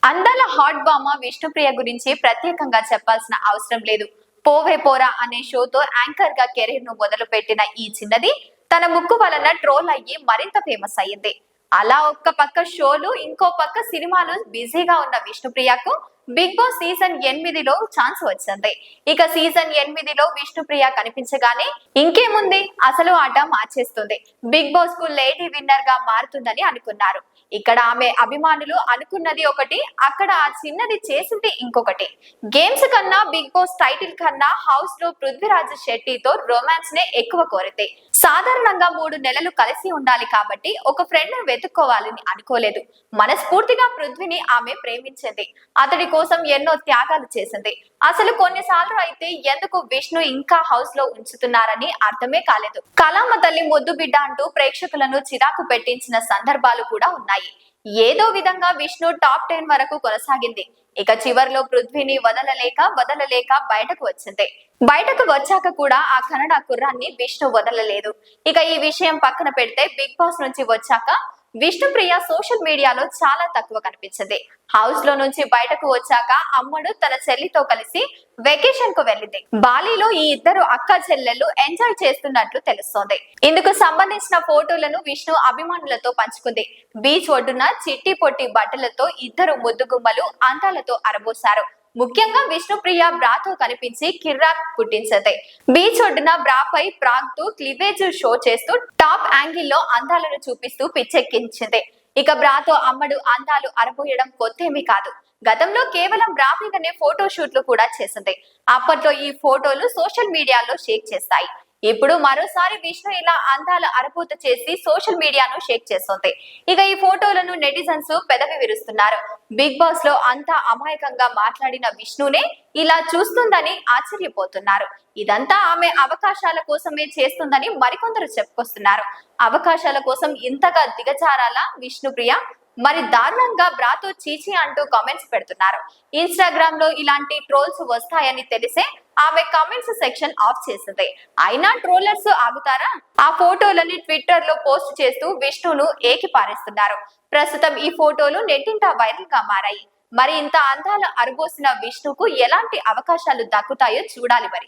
అందాల హాట్ బామ విష్ణుప్రియ గురించి ప్రత్యేకంగా చెప్పాల్సిన అవసరం లేదు. పోవే పోరా అనే షోతో యాంకర్ గా కెరీర్ ను మొదలు పెట్టిన ఈ చిన్నది తన ముక్కు వలన ట్రోల్ అయ్యి మరింత ఫేమస్ అయ్యింది. అలా ఒక్క పక్క షోలు, ఇంకో పక్క సినిమాలు బిజీగా ఉన్న విష్ణుప్రియకు బిగ్ బాస్ సీజన్ 8లో ఛాన్స్ వచ్చింది. ఇక సీజన్ 8లో విష్ణుప్రియ కనిపించగానే ఇంకేముంది, అసలు ఆట మార్చేస్తుంది. బిగ్ బాస్ కు లేడీ విన్నర్ గా మారుతుందని అనుకున్నారు. ఇక్కడ ఆమె అభిమానులు అనుకున్నది ఒకటి, అక్కడ ఆ చిన్నది చేసింది ఇంకొకటి. గేమ్స్ కన్నా, బిగ్ బాస్ టైటిల్ కన్నా హౌస్ లో పృథ్వీరాజ్ శెట్టితో రొమాన్స్ నే ఎక్కువ కోరితే. సాధారణంగా 3 నెలలు కలిసి ఉండాలి కాబట్టి ఒక ఫ్రెండ్ ను వెతుక్కోవాలని అనుకోలేదు. మనస్ఫూర్తిగా పృథ్వీని ఆమె ప్రేమించింది. అతడి కోసం ఎన్నో త్యాగాలు చేసింది. అసలు కొన్నిసార్లు అయితే ఎందుకు విష్ణు ఇంకా హౌస్ లో ఉంచుతున్నారని అర్థమే కాలేదు. కళామ తల్లి ముద్దు బిడ్డ అంటూ ప్రేక్షకులను చిరాకు పెట్టించిన సందర్భాలు కూడా ఉన్నాయి. ఏదో విధంగా విష్ణు టాప్ 10 వరకు కొనసాగింది. ఇక చివర్లో పృథ్వీని వదలలేక బయటకు వచ్చింది. బయటకు వచ్చాక కూడా ఆ కన్నడ కుర్రాన్ని విష్ణు వదలలేదు. ఇక ఈ విషయం పక్కన పెడితే బిగ్ బాస్ నుంచి వచ్చాక విష్ణుప్రియ సోషల్ మీడియాలో చాలా తక్కువ కనిపించింది. హౌస్ లో నుంచి బయటకు వచ్చాక అమ్మడు తన చెల్లితో కలిసి వెకేషన్ కు వెళ్ళింది. బాలీలో ఈ ఇద్దరు అక్క చెల్లెళ్ళు ఎంజాయ్ చేస్తున్నట్లు తెలుస్తోంది. ఇందుకు సంబంధించిన ఫోటోలను విష్ణు అభిమానులతో పంచుకుంది. బీచ్ ఒడ్డున చిట్టి పొట్టి బట్టలతో ఇద్దరు ముద్దుగుమ్మలు అందాలతో అరబోశారు. ముఖ్యంగా విష్ణుప్రియ బ్రాతో కనిపించి కిర్రాక్ పుట్టించింది. బీచ్ ఒడ్డున బ్రాపై ప్రాగ్ తో క్లివేజ్ షో చేస్తూ టాప్ యాంగిల్లో అందాలను చూపిస్తూ పిచ్చెక్కించింది. ఇక బ్రాతో అమ్మడు అందాలు అరబోయడం కొత్తేమీ కాదు. గతంలో కేవలం బ్రా మీదనే ఫోటో షూట్లు కూడా చేసింది. అప్పట్లో ఈ ఫోటోలు సోషల్ మీడియాలో షేక్ చేస్తాయి. ఇప్పుడు మరోసారి విష్ణు ఇలా అందాల అరపోత చేసి సోషల్ మీడియాను షేక్ చేస్తోంది. ఇక ఈ ఫోటోలను నెటిజన్స్ పెదవి విరుస్తున్నారు. బిగ్ బాస్ లో అంతా అమాయకంగా మాట్లాడిన విష్ణునే ఇలా చూస్తుందని ఆశ్చర్యపోతున్నారు. ఇదంతా ఆమె అవకాశాల కోసమే చేస్తుందని మరికొందరు చెప్పుకొస్తున్నారు. అవకాశాల కోసం ఇంతగా దిగజారాలా విష్ణుప్రియ? మరి దారుణంగా బ్రాతో చీచి అంటూ కామెంట్స్ పెడుతున్నారు. ఇన్స్టాగ్రామ్ లో ఇలాంటి ట్రోల్స్ వస్తాయని తెలిసే ఆమె కామెంట్స్ సెక్షన్ ఆఫ్ చేసింది. అయినా ట్రోలర్స్ ఆగుతారా? ఆ ఫోటోలని ట్విట్టర్ లో పోస్ట్ చేస్తూ విష్ణును ఏకిపారేస్తున్నారు. ప్రస్తుతం ఈ ఫోటోలు నెట్టింట వైరల్ గా మారాయి. మరి ఇంత అందాల అరబోసిన విష్ణుకు ఎలాంటి అవకాశాలు దక్కుతాయో చూడాలి మరి.